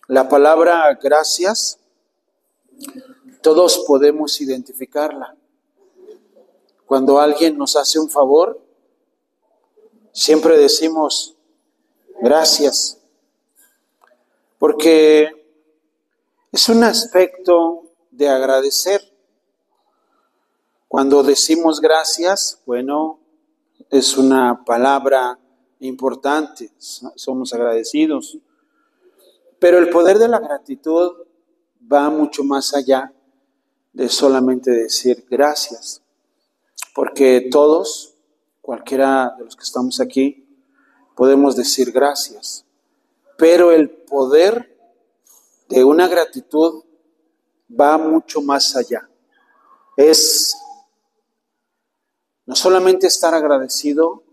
La palabra gracias, todos podemos identificarla. Cuando alguien nos hace un favor, siempre decimos gracias, porque es un aspecto de agradecer. Cuando decimos gracias, bueno, es una palabra importante, somos agradecidos. Pero el poder de la gratitud va mucho más allá de solamente decir gracias, porque todos, cualquiera de los que estamos aquí, podemos decir gracias, pero el poder de una gratitud va mucho más allá. Es no solamente estar agradecido,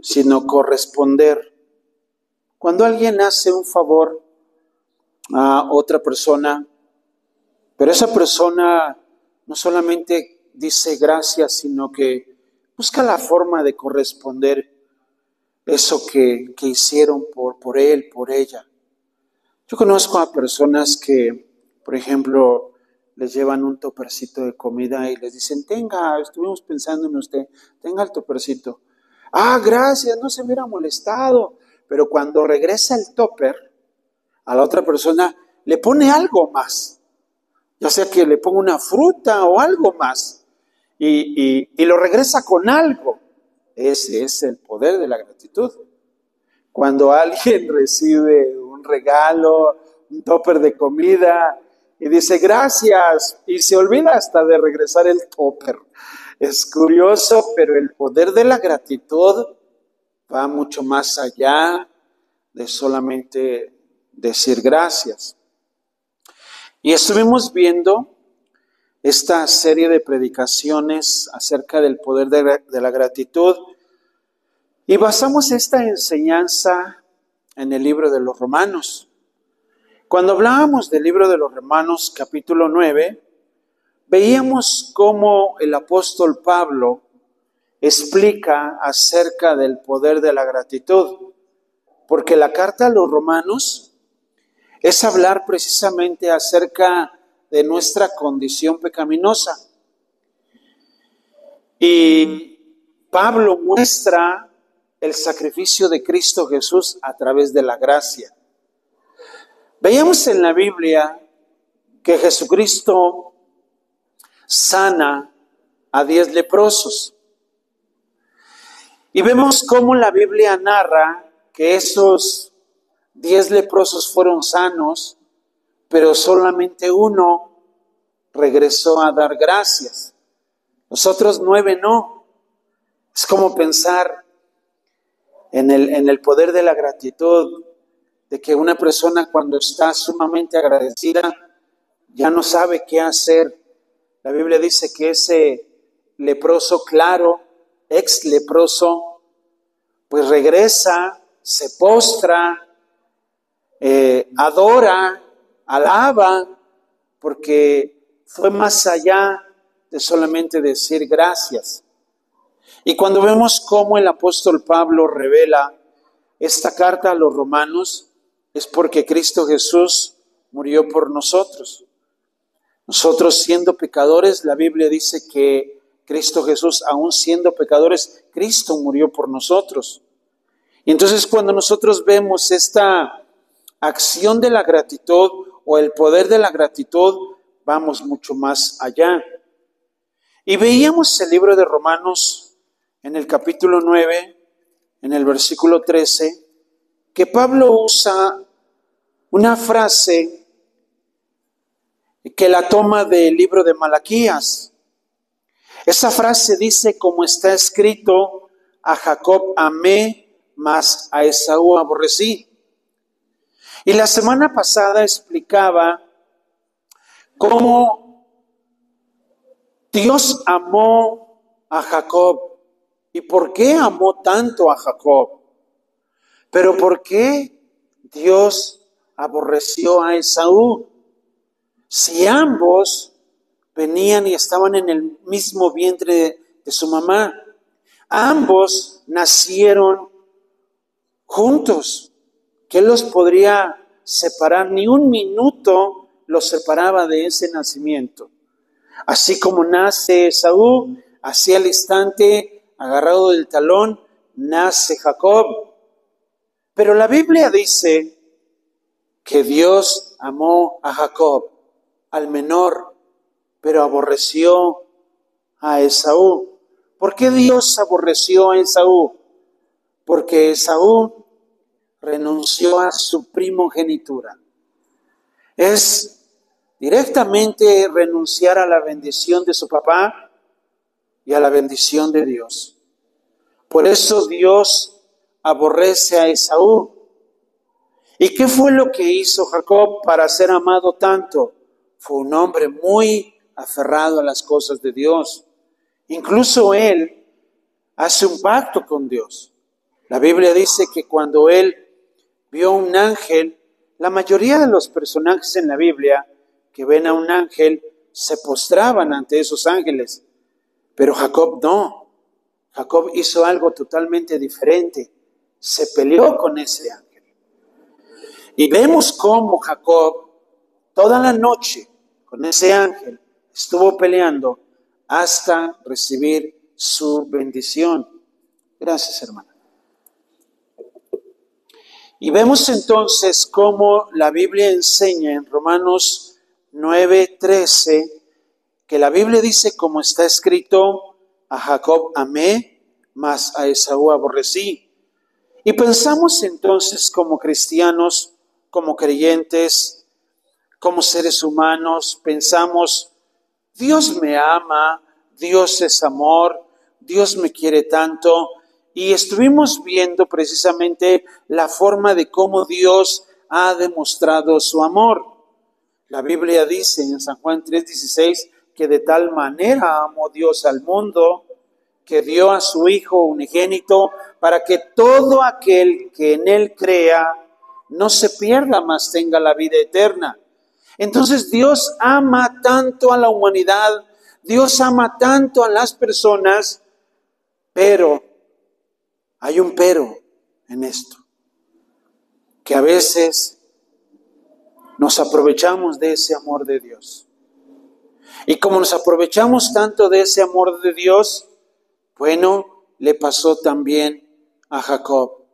sino corresponder. Cuando alguien hace un favor a otra persona, pero esa persona no solamente dice gracias, sino que busca la forma de corresponder eso que hicieron por él, por ella. Yo conozco a personas que, por ejemplo, les llevan un topercito de comida y les dicen, tenga, estuvimos pensando en usted, tenga el topercito. Ah, gracias, no se hubiera molestado. Pero cuando regresa el topper, a la otra persona le pone algo más, ya sea que le ponga una fruta o algo más, y lo regresa con algo. Ese es el poder de la gratitud. Cuando alguien recibe un regalo, un topper de comida, y dice gracias, y se olvida hasta de regresar el topper. Es curioso, pero el poder de la gratitud va mucho más allá de solamente decir gracias. Y estuvimos viendo esta serie de predicaciones acerca del poder de la gratitud y basamos esta enseñanza en el libro de los Romanos. Cuando hablábamos del libro de los Romanos, capítulo 9, veíamos cómo el apóstol Pablo explica acerca del poder de la gratitud, porque la carta a los Romanos es hablar precisamente acerca de nuestra condición pecaminosa. Y Pablo muestra el sacrificio de Cristo Jesús a través de la gracia. Veíamos en la Biblia que Jesucristo sana a 10 leprosos. Y vemos cómo la Biblia narra que esos 10 leprosos fueron sanos, pero solamente uno regresó a dar gracias. Los otros 9 no. Es como pensar en el poder de la gratitud, de que una persona cuando está sumamente agradecida ya no sabe qué hacer. La Biblia dice que ese leproso claro, ex leproso, pues regresa, se postra, adora, alaba, porque fue más allá de solamente decir gracias. Y cuando vemos cómo el apóstol Pablo revela esta carta a los romanos, es porque Cristo Jesús murió por nosotros. Nosotros siendo pecadores, la Biblia dice que Cristo Jesús, aún siendo pecadores, Cristo murió por nosotros. Y entonces cuando nosotros vemos esta acción de la gratitud o el poder de la gratitud, vamos mucho más allá. Y veíamos el libro de Romanos en el capítulo 9, en el versículo 13, que Pablo usa una frase que la toma del libro de Malaquías. Esa frase dice, como está escrito, a Jacob amé, mas a Esaú aborrecí. Y la semana pasada explicaba cómo Dios amó a Jacob. ¿Y por qué amó tanto a Jacob? Pero ¿por qué Dios aborreció a Esaú? Si ambos venían y estaban en el mismo vientre de su mamá, ambos nacieron juntos. ¿Qué los podría separar? Ni un minuto los separaba de ese nacimiento. Así como nace Esaú, así al instante, agarrado del talón, nace Jacob. Pero la Biblia dice que Dios amó a Jacob, al menor, pero aborreció a Esaú. ¿Por qué Dios aborreció a Esaú? Porque Esaú renunció a su primogenitura. Es directamente renunciar a la bendición de su papá y a la bendición de Dios. Por eso Dios aborrece a Esaú. ¿Y qué fue lo que hizo Jacob para ser amado tanto? Fue un hombre muy aferrado a las cosas de Dios. Incluso él hace un pacto con Dios. La Biblia dice que cuando él vio un ángel, la mayoría de los personajes en la Biblia que ven a un ángel se postraban ante esos ángeles. Pero Jacob no. Jacob hizo algo totalmente diferente. Se peleó con ese ángel. Y vemos cómo Jacob toda la noche con ese ángel estuvo peleando hasta recibir su bendición. Gracias, hermana. Y vemos entonces cómo la Biblia enseña en Romanos 9:13, que la Biblia dice, como está escrito, a Jacob amé, mas a Esaú aborrecí. Y pensamos entonces como cristianos, como creyentes, como seres humanos, pensamos, Dios me ama, Dios es amor, Dios me quiere tanto. Y estuvimos viendo precisamente la forma de cómo Dios ha demostrado su amor. La Biblia dice en San Juan 3:16 que de tal manera amó Dios al mundo que dio a su Hijo unigénito para que todo aquel que en Él crea no se pierda, mas tenga la vida eterna. Entonces Dios ama tanto a la humanidad, Dios ama tanto a las personas, pero hay un pero en esto, que a veces nos aprovechamos de ese amor de Dios. Y como nos aprovechamos tanto de ese amor de Dios, bueno, le pasó también a Jacob.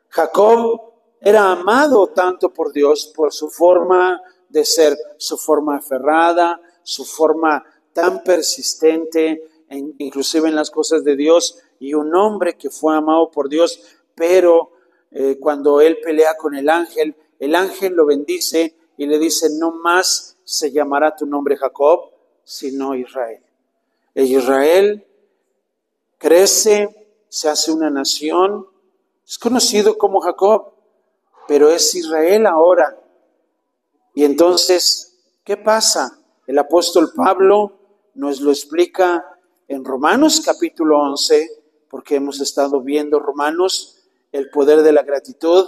Jacob era amado tanto por Dios por su forma de ser, su forma aferrada, su forma tan persistente, inclusive en las cosas de Dios, y un hombre que fue amado por Dios, pero cuando él pelea con el ángel lo bendice y le dice, no más se llamará tu nombre Jacob, sino Israel. E Israel crece, se hace una nación, es conocido como Jacob, pero es Israel ahora. Y entonces, ¿qué pasa? El apóstol Pablo nos lo explica en Romanos capítulo 11, porque hemos estado viendo Romanos, el poder de la gratitud,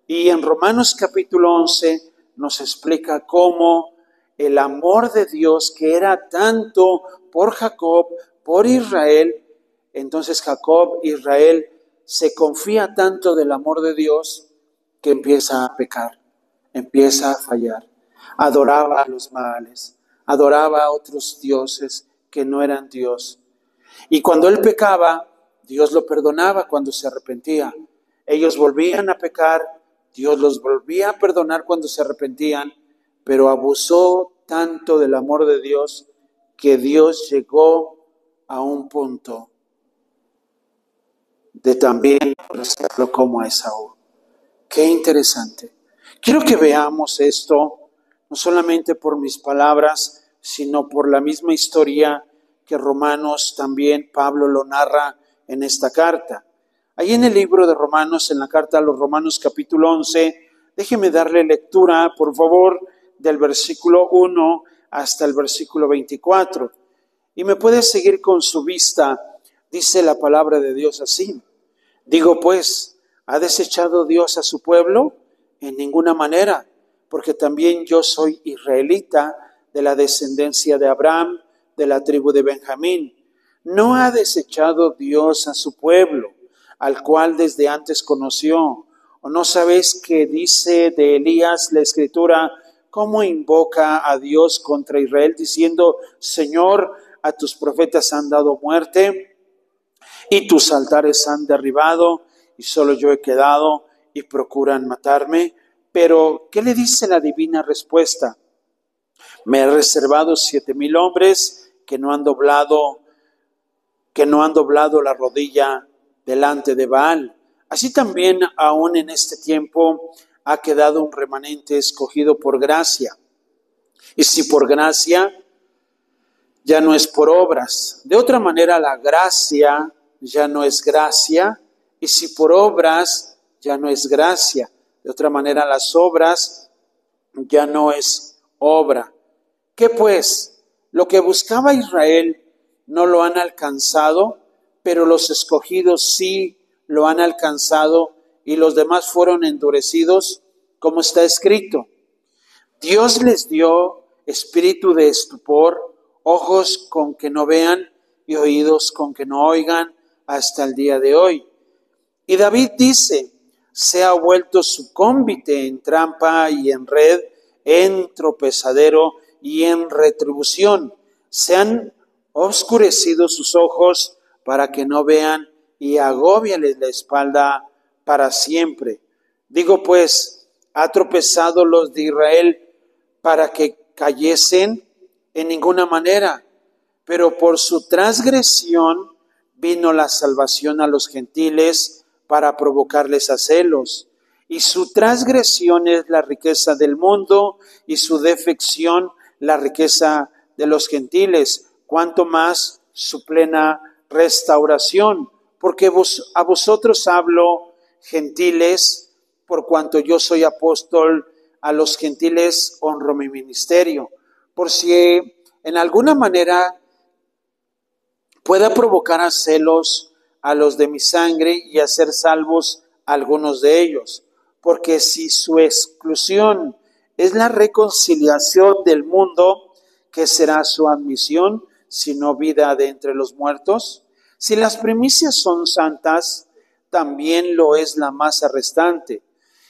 y en Romanos capítulo 11 nos explica cómo el amor de Dios, que era tanto por Jacob, por Israel, entonces Jacob, Israel, se confía tanto del amor de Dios que empieza a pecar, empieza a fallar. Adoraba a los Baales, adoraba a otros dioses que no eran Dios. Y cuando él pecaba, Dios lo perdonaba cuando se arrepentía. Ellos volvían a pecar, Dios los volvía a perdonar cuando se arrepentían, pero abusó tanto del amor de Dios que Dios llegó a un punto de también hacerlo como a Esaú. Qué interesante. Quiero que veamos esto, no solamente por mis palabras, sino por la misma historia que Romanos también, Pablo lo narra en esta carta. Ahí en el libro de Romanos, en la carta a los Romanos capítulo 11, déjeme darle lectura, por favor, del versículo 1 hasta el versículo 24. Y me puede seguir con su vista. Dice la palabra de Dios así. Digo pues, ¿ha desechado Dios a su pueblo? En ninguna manera, porque también yo soy israelita de la descendencia de Abraham, de la tribu de Benjamín. No ha desechado Dios a su pueblo, al cual desde antes conoció. ¿O no sabéis que dice de Elías la Escritura, cómo invoca a Dios contra Israel, diciendo, Señor, a tus profetas han dado muerte y tus altares han derribado y solo yo he quedado y procuran matarme? Pero, ¿qué le dice la divina respuesta? Me he reservado 7,000 hombres que no han doblado la rodilla delante de Baal. Así también, aún en este tiempo, ha quedado un remanente escogido por gracia. Y si por gracia, ya no es por obras. De otra manera, la gracia ya no es gracia. Y si por obras, ya no es gracia. De otra manera, las obras ya no es obra. ¿Qué pues? Lo que buscaba Israel no lo han alcanzado, pero los escogidos sí lo han alcanzado y los demás fueron endurecidos, como está escrito. Dios les dio espíritu de estupor, ojos con que no vean y oídos con que no oigan hasta el día de hoy. Y David dice, se ha vuelto su cómbite en trampa y en red, en tropezadero y en retribución. Se han oscurecido sus ojos para que no vean y agóbiales la espalda para siempre. Digo pues, ¿ha tropezado los de Israel para que cayesen? En ninguna manera, pero por su transgresión vino la salvación a los gentiles para provocarles a celos. Y su transgresión es la riqueza del mundo y su defección la riqueza de los gentiles, cuanto más su plena restauración. Porque a vosotros hablo, gentiles, por cuanto yo soy apóstol, a los gentiles honro mi ministerio. Por si en alguna manera pueda provocar a celos a los de mi sangre y hacer salvos a algunos de ellos. Porque si su exclusión es la reconciliación del mundo, ¿qué será su admisión, sino vida de entre los muertos? Si las primicias son santas, también lo es la masa restante.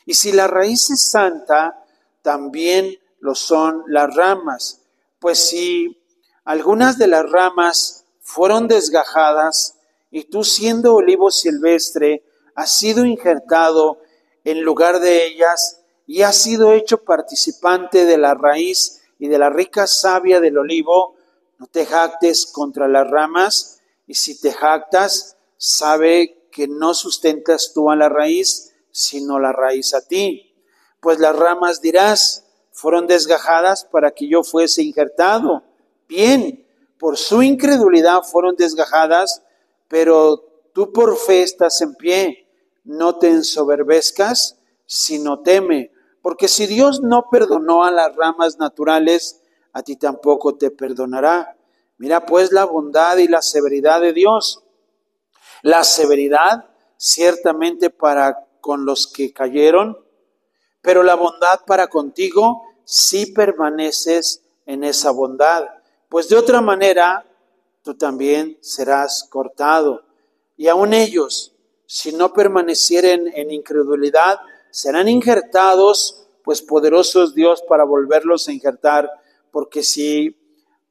Y si la raíz es santa, también lo son las ramas. Pues si algunas de las ramas fueron desgajadas, y tú siendo olivo silvestre, has sido injertado en lugar de ellas, y has sido hecho participante de la raíz y de la rica savia del olivo, no te jactes contra las ramas, y si te jactas, sabe que no sustentas tú a la raíz, sino la raíz a ti. Pues las ramas dirás, fueron desgajadas para que yo fuese injertado. Bien, por su incredulidad fueron desgajadas, pero tú por fe estás en pie. No te ensoberbezcas, sino teme, porque si Dios no perdonó a las ramas naturales, a ti tampoco te perdonará. Mira pues la bondad y la severidad de Dios. La severidad ciertamente para con los que cayeron, pero la bondad para contigo si permaneces en esa bondad. Pues de otra manera, tú también serás cortado. Y aun ellos, si no permanecieren en incredulidad, serán injertados, pues poderoso es Dios para volverlos a injertar. Porque si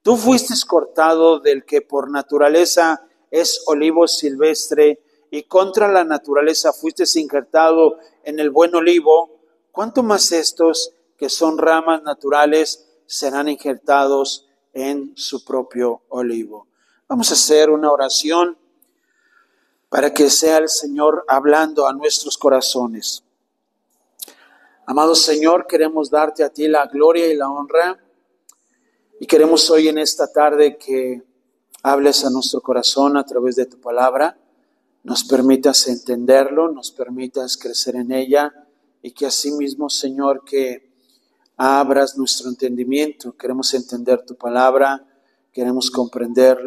tú fuiste cortado del que por naturaleza es olivo silvestre, y contra la naturaleza fuiste injertado en el buen olivo, ¿cuánto más estos que son ramas naturales serán injertados en su propio olivo? Vamos a hacer una oración para que sea el Señor hablando a nuestros corazones. Amado Señor, queremos darte a ti la gloria y la honra, y queremos hoy en esta tarde que hables a nuestro corazón a través de tu palabra, nos permitas entenderlo, nos permitas crecer en ella, y que asimismo, Señor, que abras nuestro entendimiento. Queremos entender tu palabra, queremos comprender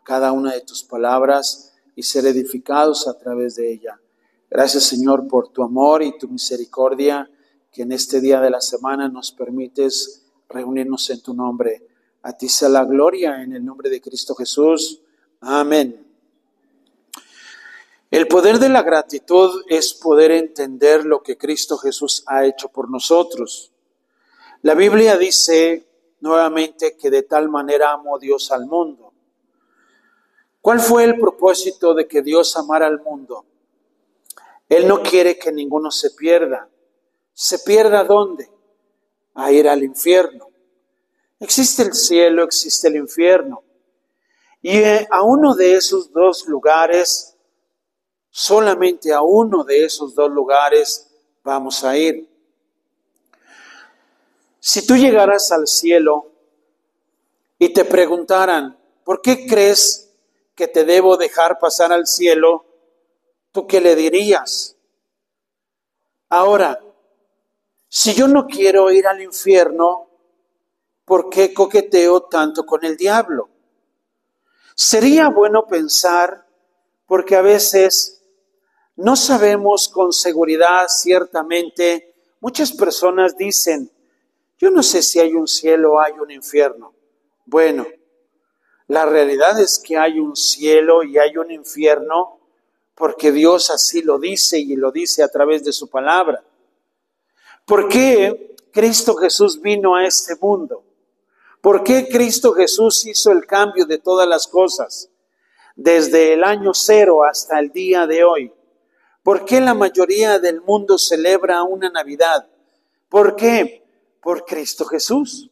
cada una de tus palabras y ser edificados a través de ella. Gracias, Señor, por tu amor y tu misericordia, que en este día de la semana nos permites reunirnos en tu nombre. A ti sea la gloria en el nombre de Cristo Jesús. Amén. El poder de la gratitud es poder entender lo que Cristo Jesús ha hecho por nosotros. La Biblia dice nuevamente que de tal manera amó Dios al mundo. ¿Cuál fue el propósito de que Dios amara al mundo? Él no quiere que ninguno se pierda. ¿Se pierda dónde? A ir al infierno. Existe el cielo, existe el infierno. Y a uno de esos dos lugares, solamente a uno de esos dos lugares vamos a ir. Si tú llegaras al cielo y te preguntaran, ¿por qué crees que te debo dejar pasar al cielo? ¿Tú qué le dirías? Ahora, si yo no quiero ir al infierno, ¿por qué coqueteo tanto con el diablo? Sería bueno pensar, porque a veces no sabemos con seguridad, ciertamente, muchas personas dicen, yo no sé si hay un cielo o hay un infierno. Bueno, la realidad es que hay un cielo y hay un infierno porque Dios así lo dice y lo dice a través de su palabra. ¿Por qué Cristo Jesús vino a este mundo? ¿Por qué Cristo Jesús hizo el cambio de todas las cosas? Desde el año 0 hasta el día de hoy. ¿Por qué la mayoría del mundo celebra una Navidad? ¿Por qué? Por Cristo Jesús.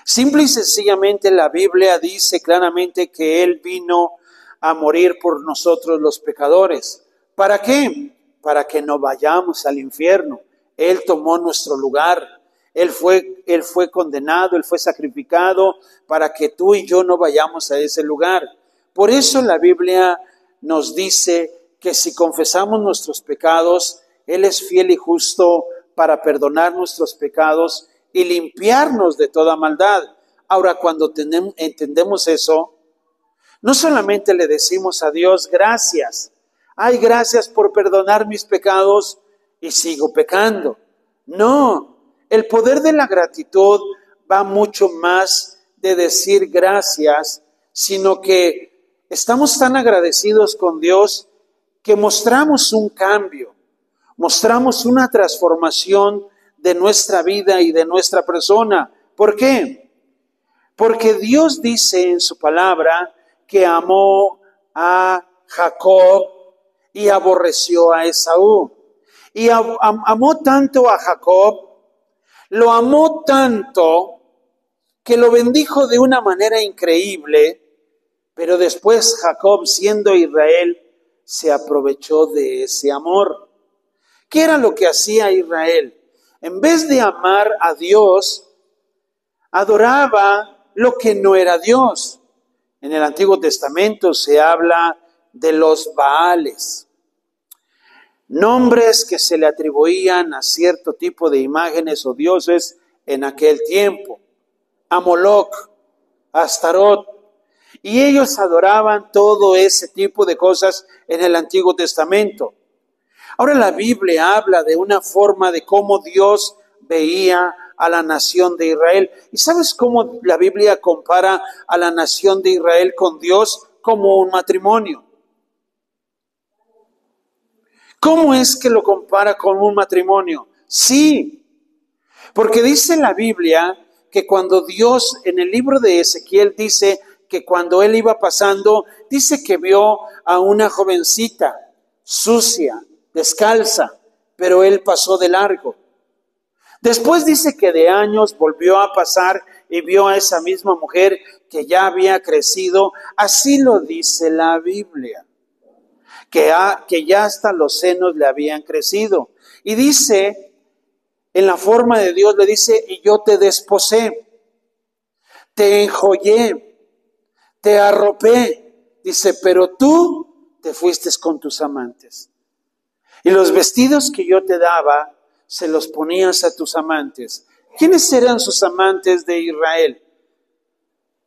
Simple y sencillamente la Biblia dice claramente que Él vino a morir por nosotros los pecadores. ¿Para qué? Para que no vayamos al infierno. Él tomó nuestro lugar. Él fue condenado, Él fue sacrificado para que tú y yo no vayamos a ese lugar. Por eso la Biblia nos dice que si confesamos nuestros pecados, Él es fiel y justo para perdonar nuestros pecados y limpiarnos de toda maldad. Ahora, cuando entendemos eso, no solamente le decimos a Dios gracias. Ay, gracias por perdonar mis pecados y sigo pecando. No, el poder de la gratitud va mucho más de decir gracias, sino que estamos tan agradecidos con Dios que mostramos un cambio, mostramos una transformación de nuestra vida y de nuestra persona. ¿Por qué? Porque Dios dice en su palabra que amó a Jacob y aborreció a Esaú. Y amó tanto a Jacob, lo amó tanto que lo bendijo de una manera increíble, pero después Jacob, siendo Israel, se aprovechó de ese amor. ¿Qué era lo que hacía Israel? En vez de amar a Dios, adoraba lo que no era Dios. En el Antiguo Testamento se habla de los Baales, nombres que se le atribuían a cierto tipo de imágenes o dioses en aquel tiempo. A Moloc, a Astarot, y ellos adoraban todo ese tipo de cosas en el Antiguo Testamento. Ahora la Biblia habla de una forma de cómo Dios veía a la nación de Israel. ¿Y sabes cómo la Biblia compara a la nación de Israel con Dios? Como un matrimonio. ¿Cómo es que lo compara con un matrimonio? Sí, porque dice la Biblia que cuando Dios, en el libro de Ezequiel dice que cuando él iba pasando, dice que vio a una jovencita sucia, descalza, pero él pasó de largo. Después dice que de años volvió a pasar y vio a esa misma mujer que ya había crecido. Así lo dice la Biblia, que ya hasta los senos le habían crecido. Y dice, en la forma de Dios, le dice, y yo te desposé, te enjollé, te arropé. Dice, pero tú te fuiste con tus amantes. Y los vestidos que yo te daba, se los ponías a tus amantes. ¿Quiénes eran sus amantes de Israel?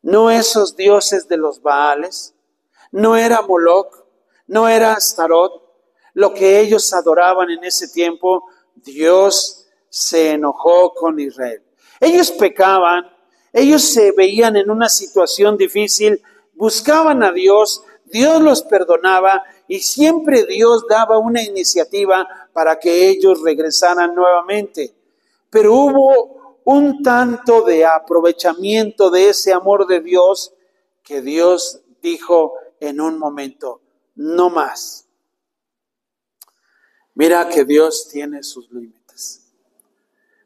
¿No esos dioses de los Baales? ¿No era Moloc? ¿No era Astarot? Lo que ellos adoraban en ese tiempo, Dios se enojó con Israel. Ellos pecaban, ellos se veían en una situación difícil, buscaban a Dios, Dios los perdonaba y siempre Dios daba una iniciativa para que ellos regresaran nuevamente. Pero hubo un tanto de aprovechamiento de ese amor de Dios que Dios dijo en un momento, no más. Mira que Dios tiene sus límites.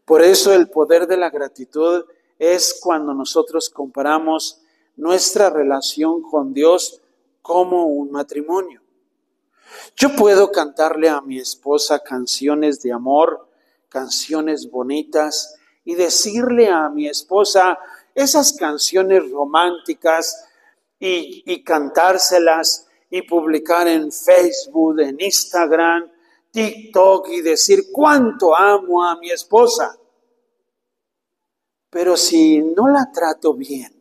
Por eso el poder de la gratitud es cuando nosotros comparamos nuestra relación con Dios como un matrimonio. Yo puedo cantarle a mi esposa canciones de amor, canciones bonitas, y decirle a mi esposa esas canciones románticas y cantárselas y publicar en Facebook, en Instagram, TikTok y decir cuánto amo a mi esposa. Pero si no la trato bien,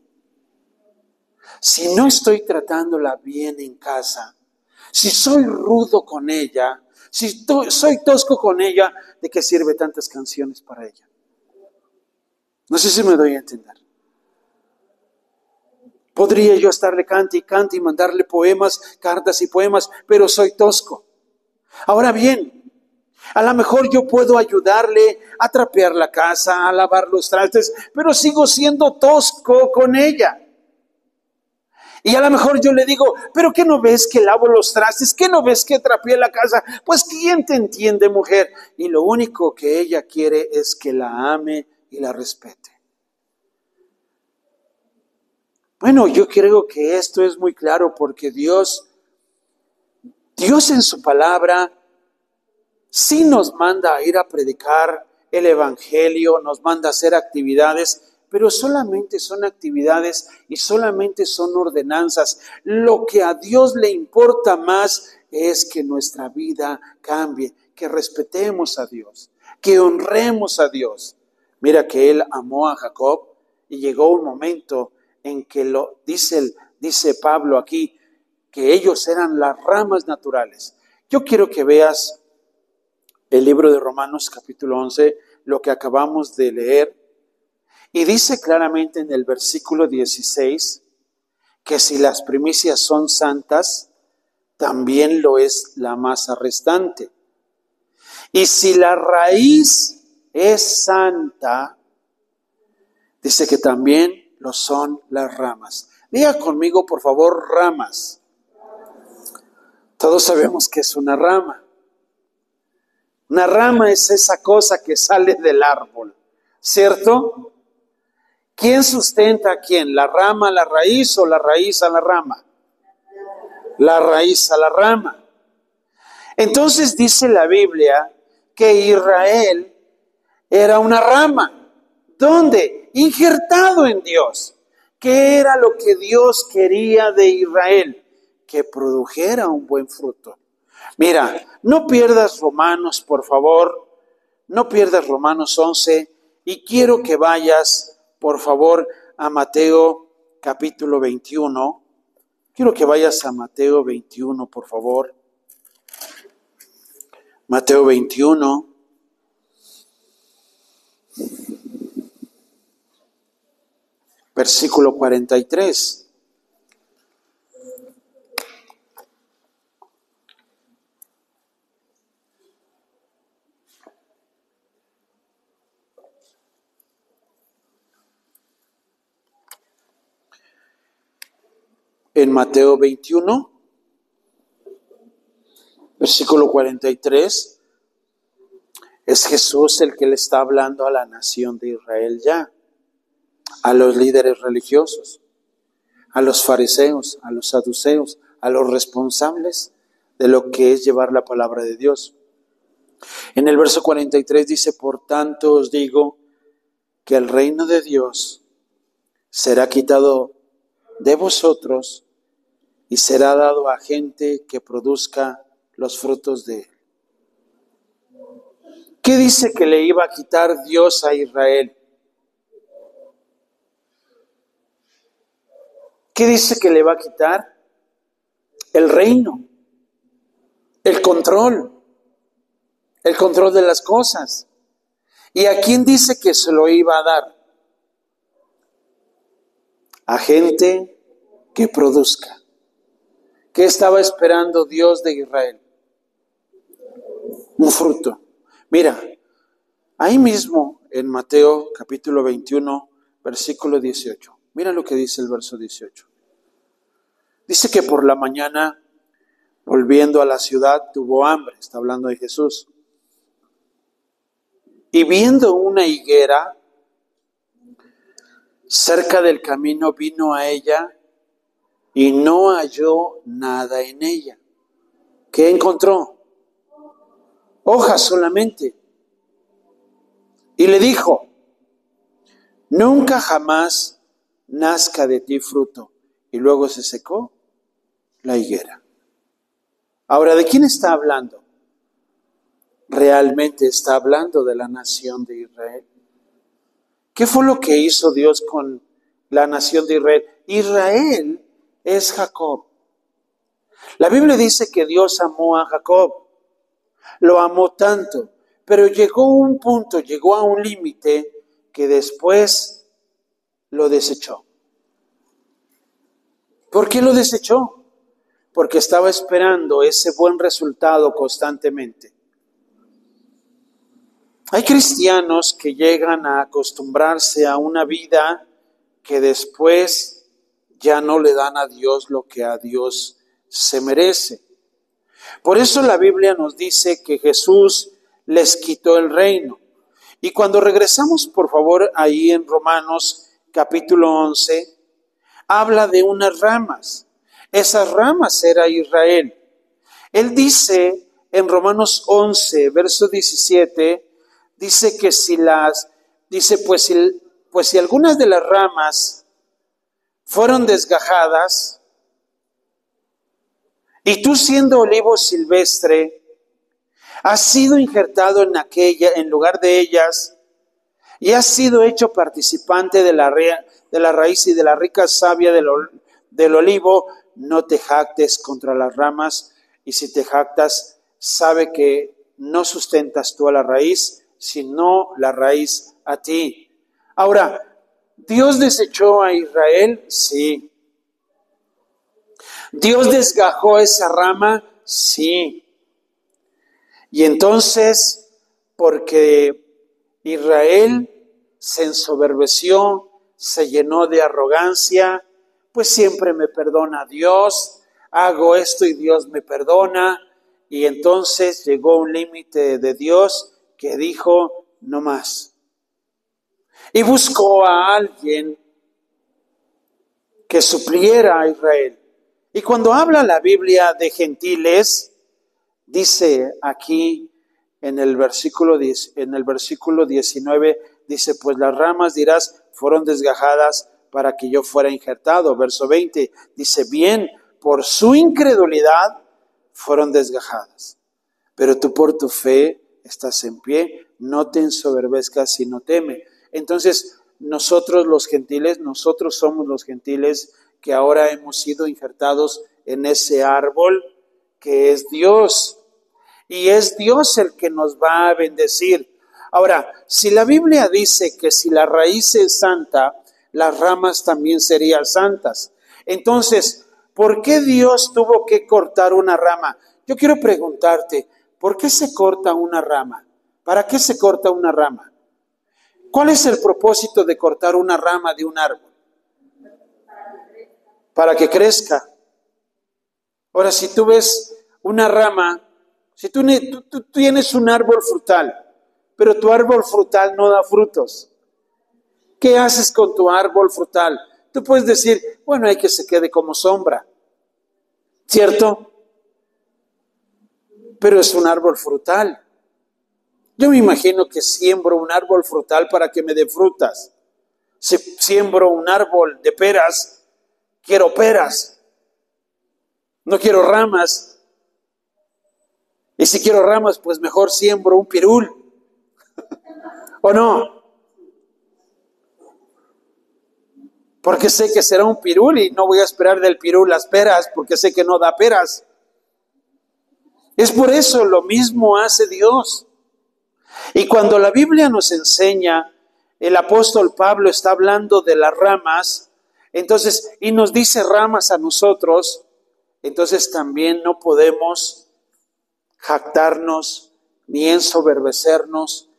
si no estoy tratándola bien en casa, si soy rudo con ella, si soy tosco con ella, ¿de qué sirve tantas canciones para ella? No sé si me doy a entender. Podría yo estarle cante y mandarle poemas, cartas y poemas, pero soy tosco. Ahora bien, a lo mejor yo puedo ayudarle a trapear la casa, a lavar los trastes, pero sigo siendo tosco con ella. Y a lo mejor yo le digo, ¿pero qué no ves que lavo los trastes? ¿Qué no ves que trapeé la casa? Pues ¿quién te entiende, mujer? Y lo único que ella quiere es que la ame y la respete. Bueno, yo creo que esto es muy claro porque Dios en su palabra sí nos manda a ir a predicar el evangelio, nos manda a hacer actividades, pero solamente son actividades y solamente son ordenanzas. Lo que a Dios le importa más es que nuestra vida cambie, que respetemos a Dios, que honremos a Dios. Mira que Él amó a Jacob y llegó un momento en que dice Pablo aquí, que ellos eran las ramas naturales. Yo quiero que veas el libro de Romanos capítulo 11, lo que acabamos de leer, y dice claramente en el versículo 16 que si las primicias son santas, también lo es la masa restante. Y si la raíz es santa, dice que también lo son las ramas. Diga conmigo, por favor, ramas. Todos sabemos que es una rama. Una rama es esa cosa que sale del árbol, ¿cierto? ¿Quién sustenta a quién? ¿La rama a la raíz o la raíz a la rama? La raíz a la rama. Entonces dice la Biblia que Israel era una rama. ¿Dónde? Injertado en Dios. ¿Qué era lo que Dios quería de Israel? Que produjera un buen fruto. Mira, no pierdas Romanos, por favor. No pierdas Romanos 11 y quiero que vayas, por favor, a Mateo capítulo 21. Quiero que vayas a Mateo 21, por favor. Mateo 21. Versículo 43. En Mateo 21, versículo 43, es Jesús el que le está hablando a la nación de Israel ya, a los líderes religiosos, a los fariseos, a los saduceos, a los responsables de lo que es llevar la palabra de Dios. En el verso 43 dice, por tanto os digo que el reino de Dios será quitado de vosotros y será dado a gente que produzca los frutos de él. ¿Qué dice que le iba a quitar Dios a Israel? ¿Qué dice que le va a quitar? El reino, el control de las cosas. ¿Y a quién dice que se lo iba a dar? A gente que produzca ¿Qué estaba esperando Dios de Israel? Un fruto. Mira, ahí mismo en Mateo capítulo 21, versículo 18. Mira lo que dice el verso 18. Dice que por la mañana, volviendo a la ciudad, tuvo hambre. Está hablando de Jesús. Y viendo una higuera cerca del camino, vino a ella y no halló nada en ella. ¿Qué encontró? Hojas solamente. Y le dijo: nunca jamás nazca de ti fruto. Y luego se secó la higuera. Ahora, ¿de quién está hablando? Realmente está hablando de la nación de Israel. ¿Qué fue lo que hizo Dios con la nación de Israel? Israel es Jacob. La Biblia dice que Dios amó a Jacob. Lo amó tanto, pero llegó a un punto, llegó a un límite que después lo desechó. ¿Por qué lo desechó? Porque estaba esperando ese buen resultado constantemente. Hay cristianos que llegan a acostumbrarse a una vida que después ya no le dan a Dios lo que a Dios se merece. Por eso la Biblia nos dice que Jesús les quitó el reino. Y cuando regresamos, por favor, ahí en Romanos capítulo 11, habla de unas ramas. Esas ramas era Israel. Él dice en Romanos 11, verso 17, dice que pues si algunas de las ramas fueron desgajadas, y tú siendo olivo silvestre, has sido injertado en lugar de ellas, y has sido hecho participante de la raíz y de la rica savia del olivo, no te jactes contra las ramas, y si te jactas, sabe que no sustentas tú a la raíz, sino la raíz a ti. Ahora, ¿Dios desechó a Israel? Sí. ¿Dios desgajó esa rama? Sí. Y entonces, porque Israel se ensoberbeció, se llenó de arrogancia, pues siempre me perdona Dios, hago esto y Dios me perdona, y entonces llegó un límite de Dios que dijo: no más. Y buscó a alguien que supliera a Israel. Y cuando habla la Biblia de gentiles, dice aquí en el versículo 19, dice: pues las ramas, dirás, fueron desgajadas para que yo fuera injertado. Verso 20 dice: bien, por su incredulidad fueron desgajadas, pero tú por tu fe estás en pie, no te ensoberbezcas sino teme. Entonces, nosotros somos los gentiles que ahora hemos sido injertados en ese árbol que es Dios. Y es Dios el que nos va a bendecir. Ahora, si la Biblia dice que si la raíz es santa, las ramas también serían santas. Entonces, ¿por qué Dios tuvo que cortar una rama? Yo quiero preguntarte, ¿por qué se corta una rama? ¿Para qué se corta una rama? ¿Cuál es el propósito de cortar una rama de un árbol? Para que crezca. Ahora, si tú ves una rama, si tú tienes un árbol frutal, pero tu árbol frutal no da frutos, ¿qué haces con tu árbol frutal? Tú puedes decir: bueno, hay que se quede como sombra, ¿cierto? Pero es un árbol frutal. Yo me imagino que siembro un árbol frutal para que me dé frutas. Si siembro un árbol de peras, quiero peras, no quiero ramas. Y si quiero ramas, pues mejor siembro un pirul. ¿O no? Porque sé que será un pirul y no voy a esperar del pirul las peras, porque sé que no da peras. Es por eso lo mismo hace Dios. Y cuando la Biblia nos enseña, el apóstol Pablo está hablando de las ramas, entonces, y nos dice ramas a nosotros, entonces también no podemos jactarnos ni ensoberbecernos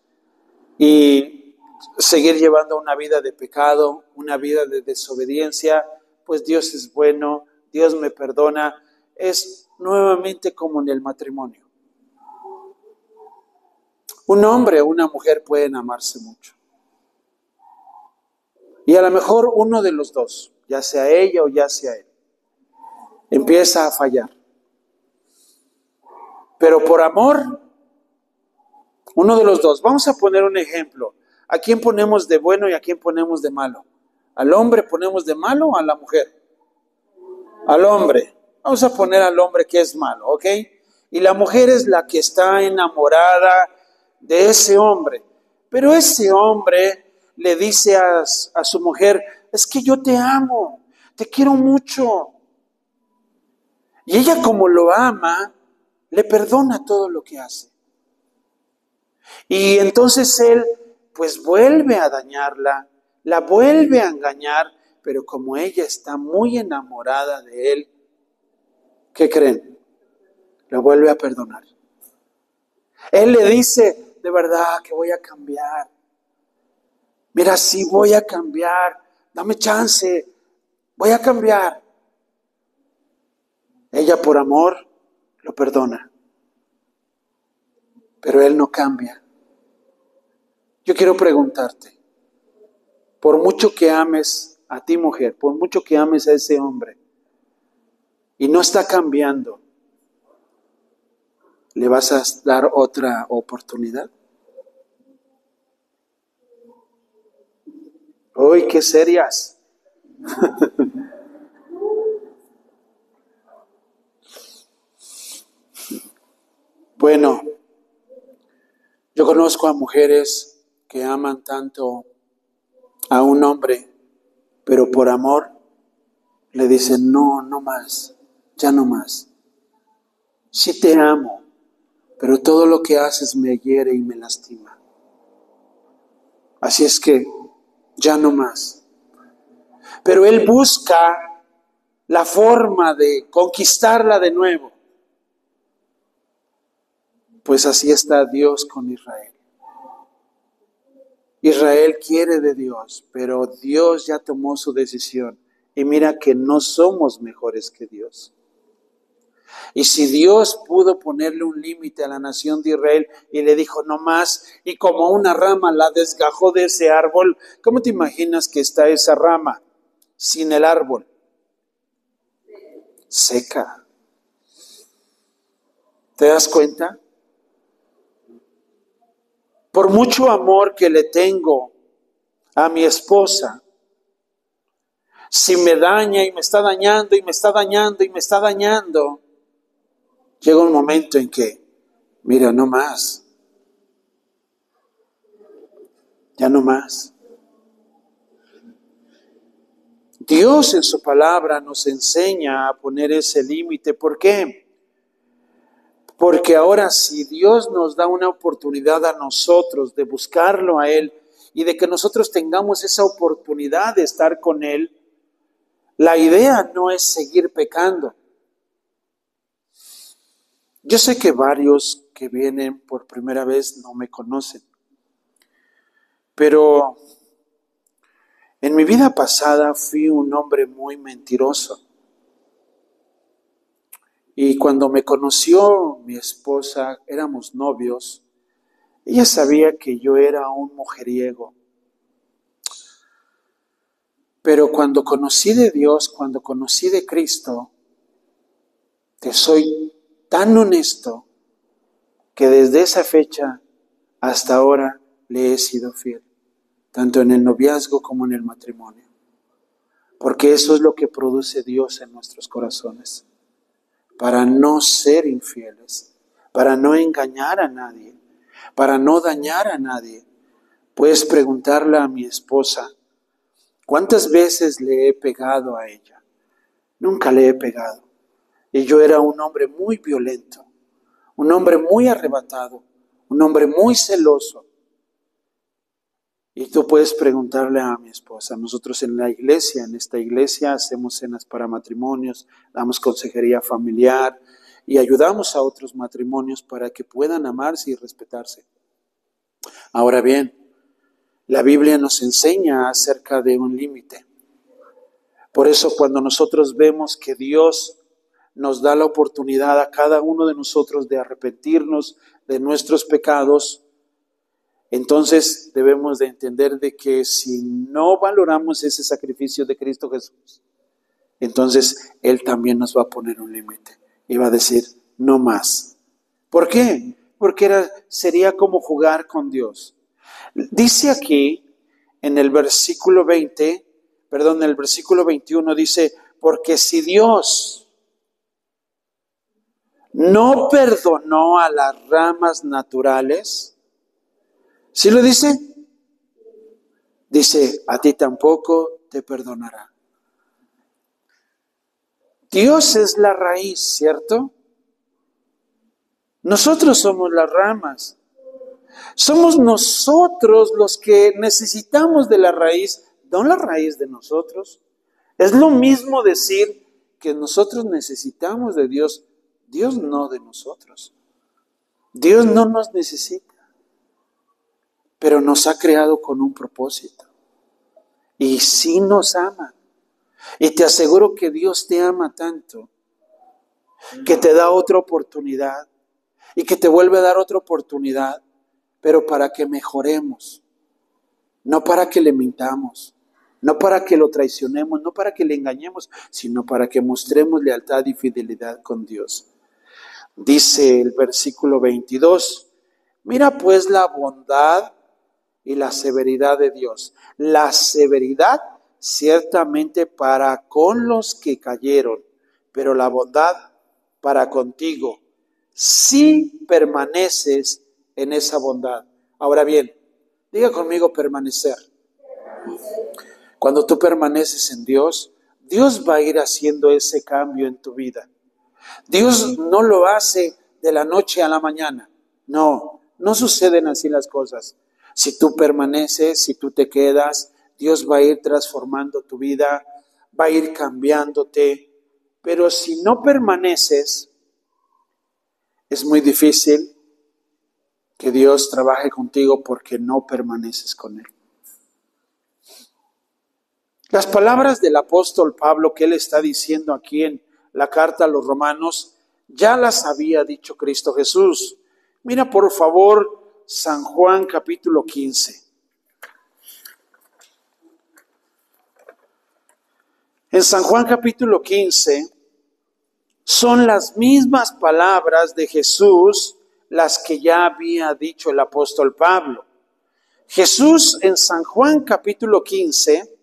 y seguir llevando una vida de pecado, una vida de desobediencia, pues Dios es bueno, Dios me perdona. Es nuevamente como en el matrimonio. Un hombre o una mujer pueden amarse mucho. Y a lo mejor uno de los dos, ya sea ella o ya sea él, empieza a fallar. Pero por amor, uno de los dos, vamos a poner un ejemplo. ¿A quién ponemos de bueno y a quién ponemos de malo? ¿Al hombre ponemos de malo o a la mujer? Al hombre. Vamos a poner al hombre que es malo, ¿ok? Y la mujer es la que está enamorada de ese hombre. Pero ese hombre le dice a su mujer, es que yo te amo, te quiero mucho. Y ella, como lo ama, le perdona todo lo que hace. Y entonces él pues vuelve a dañarla, la vuelve a engañar, pero como ella está muy enamorada de él, ¿qué creen? La vuelve a perdonar. Él le dice, de verdad que voy a cambiar. Mira, sí voy a cambiar, dame chance, voy a cambiar. Ella por amor lo perdona, pero él no cambia. Yo quiero preguntarte, por mucho que ames a ti mujer, por mucho que ames a ese hombre, y no está cambiando, ¿le vas a dar otra oportunidad? ¡Uy, qué serias! Bueno, yo conozco a mujeres que aman tanto a un hombre, pero por amor le dicen, no, no más, ya no más. Sí te amo, pero todo lo que haces me hiere y me lastima. Así es que ya no más. Pero él busca la forma de conquistarla de nuevo. Pues así está Dios con Israel. Israel quiere de Dios, pero Dios ya tomó su decisión. Y mira que no somos mejores que Dios. Y si Dios pudo ponerle un límite a la nación de Israel y le dijo no más, y como una rama la desgajó de ese árbol, ¿cómo te imaginas que está esa rama sin el árbol? Seca. ¿Te das cuenta? Por mucho amor que le tengo a mi esposa, si me daña y me está dañando y me está dañando y me está dañando, llega un momento en que, mira, no más, ya no más. Dios en su palabra nos enseña a poner ese límite. ¿Por qué? Porque ahora si Dios nos da una oportunidad a nosotros de buscarlo a Él y de que nosotros tengamos esa oportunidad de estar con Él, la idea no es seguir pecando. Yo sé que varios que vienen por primera vez no me conocen, pero en mi vida pasada fui un hombre muy mentiroso. Y cuando me conoció mi esposa, éramos novios, ella sabía que yo era un mujeriego. Pero cuando conocí de Dios, cuando conocí de Cristo, te soy tan honesto que desde esa fecha hasta ahora le he sido fiel, tanto en el noviazgo como en el matrimonio. Porque eso es lo que produce Dios en nuestros corazones, para no ser infieles, para no engañar a nadie, para no dañar a nadie. Puedes preguntarle a mi esposa, ¿cuántas veces le he pegado a ella? Nunca le he pegado. Y yo era un hombre muy violento, un hombre muy arrebatado, un hombre muy celoso. Y tú puedes preguntarle a mi esposa. Nosotros en la iglesia, en esta iglesia, hacemos cenas para matrimonios, damos consejería familiar y ayudamos a otros matrimonios para que puedan amarse y respetarse. Ahora bien, la Biblia nos enseña acerca de un límite. Por eso cuando nosotros vemos que Dios nos da la oportunidad a cada uno de nosotros de arrepentirnos de nuestros pecados, entonces debemos de entender de que si no valoramos ese sacrificio de Cristo Jesús, entonces Él también nos va a poner un límite y va a decir, no más. ¿Por qué? Porque sería como jugar con Dios. Dice aquí en el versículo 21 dice, porque si Dios no perdonó a las ramas naturales, ¿sí lo dice? Dice, a ti tampoco te perdonará. Dios es la raíz, ¿cierto? Nosotros somos las ramas. Somos nosotros los que necesitamos de la raíz, no la raíz de nosotros. Es lo mismo decir que nosotros necesitamos de Dios, Dios no de nosotros. Dios no nos necesita, pero nos ha creado con un propósito. Y sí nos ama. Y te aseguro que Dios te ama tanto, que te da otra oportunidad y que te vuelve a dar otra oportunidad, pero para que mejoremos, no para que le mintamos, no para que lo traicionemos, no para que le engañemos, sino para que mostremos lealtad y fidelidad con Dios. Dice el versículo 22, mira pues la bondad y la severidad de Dios. La severidad ciertamente para con los que cayeron, pero la bondad para contigo, si permaneces en esa bondad. Ahora bien, diga conmigo permanecer. Cuando tú permaneces en Dios, Dios va a ir haciendo ese cambio en tu vida. Dios no lo hace de la noche a la mañana. No, no suceden así las cosas. Si tú permaneces, si tú te quedas, Dios va a ir transformando tu vida, va a ir cambiándote. Pero si no permaneces, es muy difícil que Dios trabaje contigo porque no permaneces con Él. Las palabras del apóstol Pablo que él está diciendo aquí en la carta a los romanos, ya las había dicho Cristo Jesús. Mira por favor San Juan capítulo 15. En San Juan capítulo 15 son las mismas palabras de Jesús las que ya había dicho el apóstol Pablo. Jesús en San Juan capítulo 15,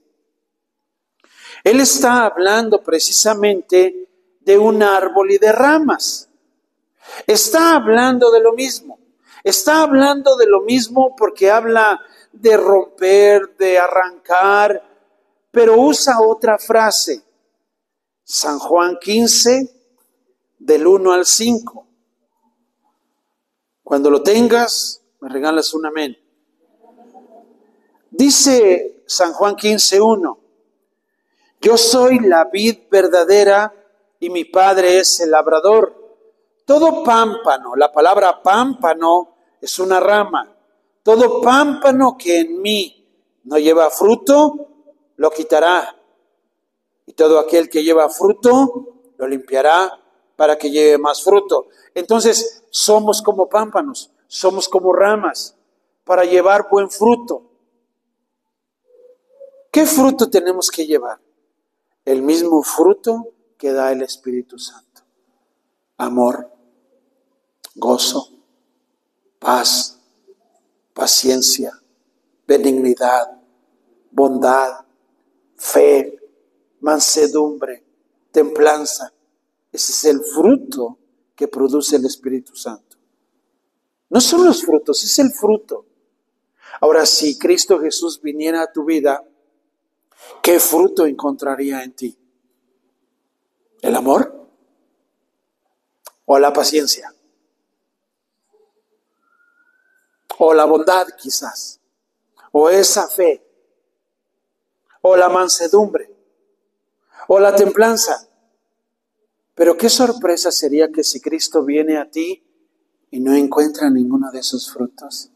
Él está hablando precisamente de un árbol y de ramas. Está hablando de lo mismo. Está hablando de lo mismo porque habla de romper, de arrancar, pero usa otra frase. San Juan 15, del 1 al 5. Cuando lo tengas, me regalas un amén. Dice San Juan 15, 1. Yo soy la vid verdadera y mi Padre es el labrador. Todo pámpano, la palabra pámpano es una rama. Todo pámpano que en mí no lleva fruto, lo quitará. Y todo aquel que lleva fruto, lo limpiará para que lleve más fruto. Entonces, somos como pámpanos, somos como ramas para llevar buen fruto. ¿Qué fruto tenemos que llevar? El mismo fruto que da el Espíritu Santo. Amor, gozo, paz, paciencia, benignidad, bondad, fe, mansedumbre, templanza. Ese es el fruto que produce el Espíritu Santo. No son los frutos, es el fruto. Ahora, si Cristo Jesús viniera a tu vida, ¿qué fruto encontraría en ti? ¿El amor? ¿O la paciencia? ¿O la bondad quizás? o esa fe, o la mansedumbre, o la templanza. Pero qué sorpresa sería que si Cristo viene a ti y no encuentra ninguno de esos frutos.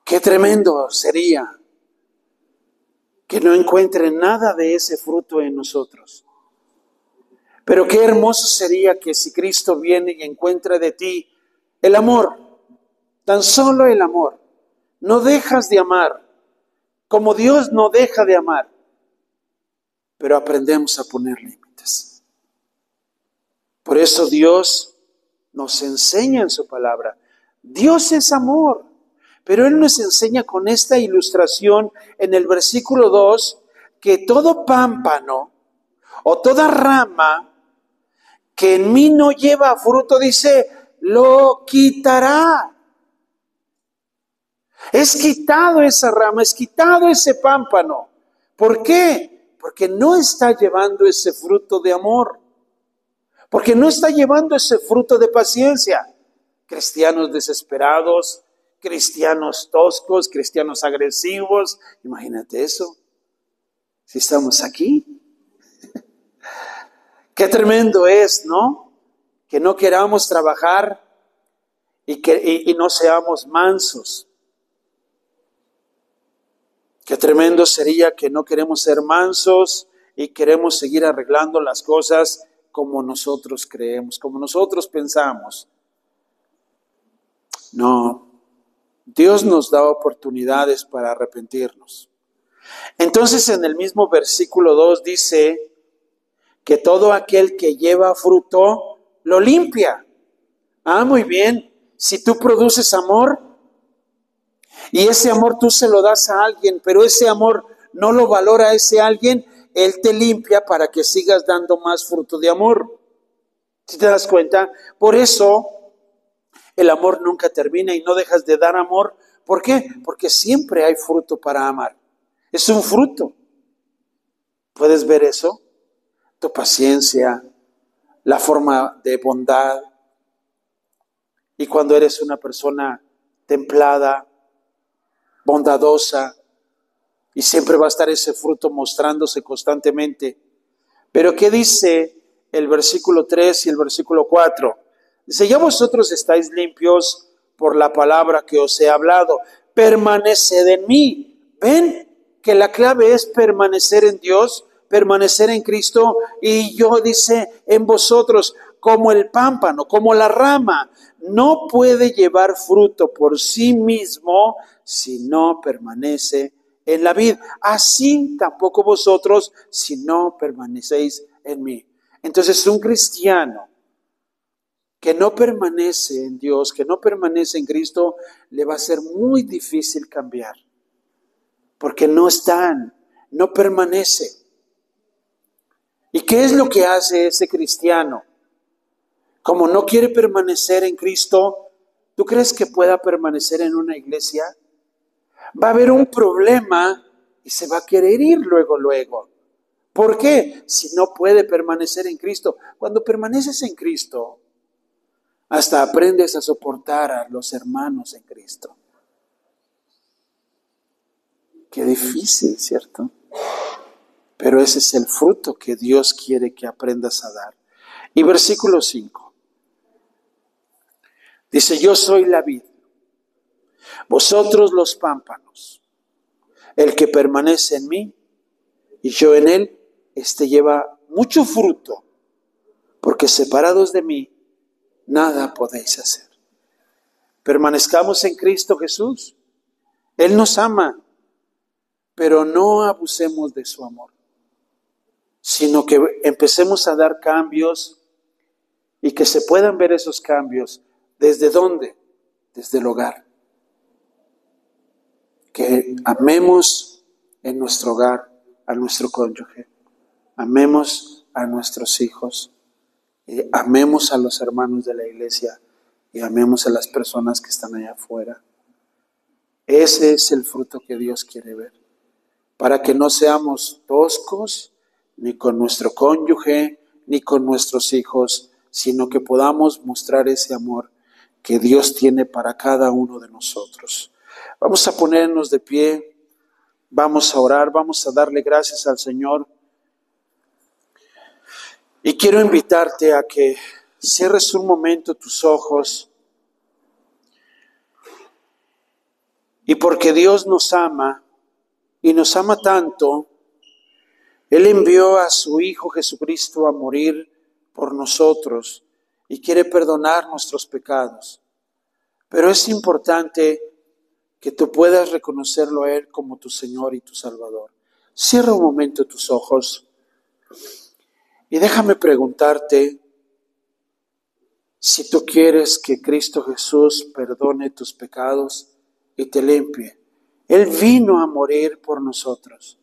Qué tremendo sería que no encuentre nada de ese fruto en nosotros. Pero qué hermoso sería que si Cristo viene y encuentra de ti el amor, tan solo el amor. No dejas de amar, como Dios no deja de amar, pero aprendemos a poner límites. Por eso Dios nos enseña en su palabra. Dios es amor, pero Él nos enseña con esta ilustración en el versículo 2 que todo pámpano o toda rama que en mí no lleva fruto, dice, lo quitará. Es quitado esa rama, es quitado ese pámpano. ¿Por qué? Porque no está llevando ese fruto de amor. Porque no está llevando ese fruto de paciencia. Cristianos desesperados, cristianos toscos, cristianos agresivos. Imagínate eso. Si estamos aquí. Qué tremendo es, ¿no? Que no queramos trabajar y no seamos mansos. Qué tremendo sería que no queremos ser mansos y queremos seguir arreglando las cosas como nosotros creemos, como nosotros pensamos. No, Dios nos da oportunidades para arrepentirnos. Entonces en el mismo versículo 2 dice que todo aquel que lleva fruto lo limpia. Ah, muy bien. Si tú produces amor y ese amor tú se lo das a alguien, pero ese amor no lo valora ese alguien, Él te limpia para que sigas dando más fruto de amor. ¿Sí te das cuenta? Por eso el amor nunca termina y no dejas de dar amor. ¿Por qué? Porque siempre hay fruto para amar. Es un fruto. ¿Puedes ver eso? Tu paciencia, la forma de bondad. Y cuando eres una persona templada, bondadosa, y siempre va a estar ese fruto mostrándose constantemente. Pero ¿qué dice el versículo 3 y el versículo 4? Dice, ya vosotros estáis limpios por la palabra que os he hablado. Permaneced en mí. ¿Ven que la clave es permanecer en Dios, permanecer en Cristo? Y yo, dice, en vosotros, como el pámpano, como la rama, no puede llevar fruto por sí mismo si no permanece en la vid. Así tampoco vosotros si no permanecéis en mí. Entonces un cristiano que no permanece en Dios, que no permanece en Cristo, le va a ser muy difícil cambiar. Porque no permanece. ¿Y qué es lo que hace ese cristiano? Como no quiere permanecer en Cristo, ¿tú crees que pueda permanecer en una iglesia? Va a haber un problema y se va a querer ir luego. ¿Por qué? Si no puede permanecer en Cristo. Cuando permaneces en Cristo, hasta aprendes a soportar a los hermanos en Cristo. Qué difícil, ¿cierto? Pero ese es el fruto que Dios quiere que aprendas a dar. Y versículo 5. Dice, yo soy la vid, vosotros los pámpanos. El que permanece en mí y yo en él, lleva mucho fruto, porque separados de mí, nada podéis hacer. Permanezcamos en Cristo Jesús. Él nos ama, pero no abusemos de su amor, sino que empecemos a dar cambios y que se puedan ver esos cambios. ¿Desde dónde? Desde el hogar. Que amemos en nuestro hogar a nuestro cónyuge, amemos a nuestros hijos, amemos a los hermanos de la iglesia y amemos a las personas que están allá afuera. Ese es el fruto que Dios quiere ver, para que no seamos toscos ni con nuestro cónyuge ni con nuestros hijos, sino que podamos mostrar ese amor que Dios tiene para cada uno de nosotros. Vamos a ponernos de pie, vamos a orar, vamos a darle gracias al Señor. Y quiero invitarte a que cierres un momento tus ojos. Y porque Dios nos ama, y nos ama tanto, Él envió a su Hijo Jesucristo a morir por nosotros y quiere perdonar nuestros pecados. Pero es importante que tú puedas reconocerlo a Él como tu Señor y tu Salvador. Cierra un momento tus ojos y déjame preguntarte si tú quieres que Cristo Jesús perdone tus pecados y te limpie. Él vino a morir por nosotros.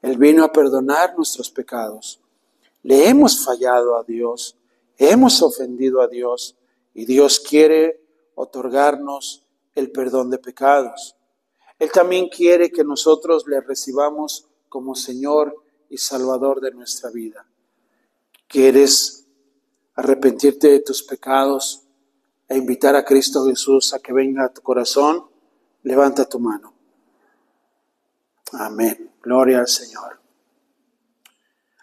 Él vino a perdonar nuestros pecados. Le hemos fallado a Dios, hemos ofendido a Dios y Dios quiere otorgarnos el perdón de pecados. Él también quiere que nosotros le recibamos como Señor y Salvador de nuestra vida. ¿Quieres arrepentirte de tus pecados e invitar a Cristo Jesús a que venga a tu corazón? Levanta tu mano. Amén. Gloria al Señor.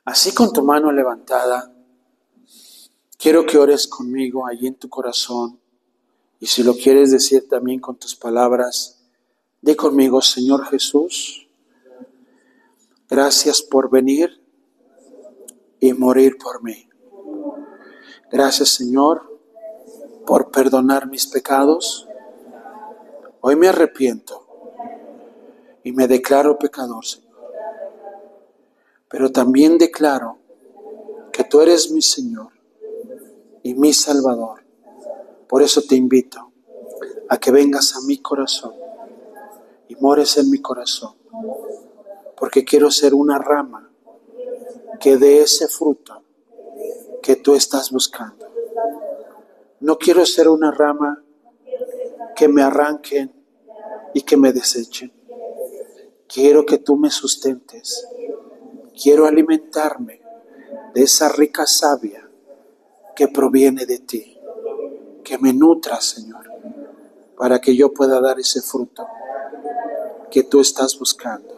Así con tu mano levantada, quiero que ores conmigo allí en tu corazón. Y si lo quieres decir también con tus palabras, di conmigo: Señor Jesús, gracias por venir y morir por mí. Gracias, Señor, por perdonar mis pecados. Hoy me arrepiento y me declaro pecador, Señor. Pero también declaro que tú eres mi Señor y mi Salvador. Por eso te invito a que vengas a mi corazón y mores en mi corazón, porque quiero ser una rama que dé ese fruto que tú estás buscando. No quiero ser una rama que me arranquen y que me desechen. Quiero que tú me sustentes. Quiero alimentarme de esa rica savia que proviene de ti. Que me nutra, Señor, para que yo pueda dar ese fruto que tú estás buscando,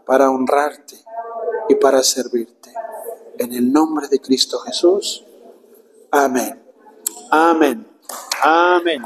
para honrarte y para servirte. En el nombre de Cristo Jesús. Amén. Amén. Amén.